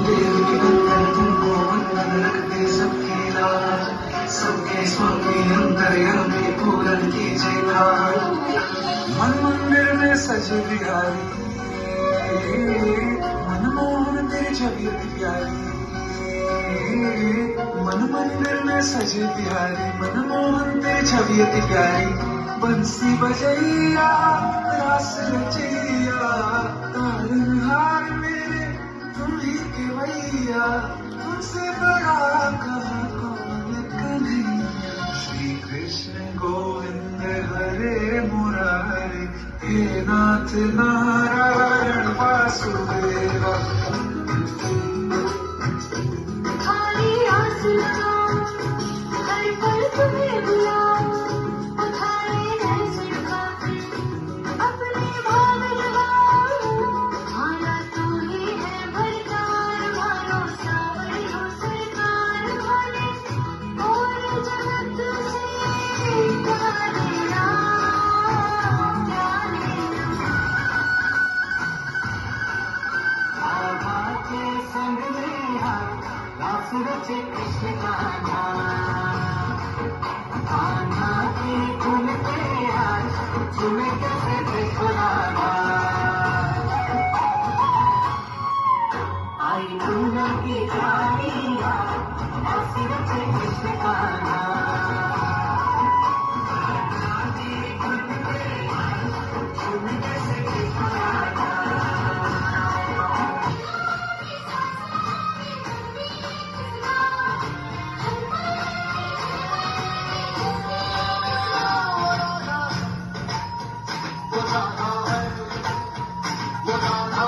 देव के अंदर तुमको वंदन रखते सबकी लाज, सबके स्वामी अंतर्यामी पूरन कीजिए काज। मन मंदिर में सजे बिहारी, मनमोहन तेरी छवि प्यारी। मन मंदिर में सजे बिहारी, मनमोहन तेरी छवि प्यारी। बंसी बजैया रास रचैया, तारनहार मेरे तुम ही के भैया। तुमसे बड़ा कहा कौन कन्हैया। श्री कृष्ण गोविंद हरे मुरारी, हे नाथ नारायण वासुदेव। खाली आस लगाओ, हर पल तुम्हें बुलाओ, उठाए है सिरका पे अपने भाग लगाओ। माला तू ही है भरतार, मानो सावरियो सरकार वाले, और जगत से क्या लेना, क्या लेना। बाबा के संग में रास रचे कृष्ण का नाम, कान्हा की धुन पे आज झूमे कैसे कृष्णा। आई पूनम की रानिया, रास रचे कृष्ण का नाम, कान्हा की धुन पे आज झूमे कैसे कृष्णा। वो गाना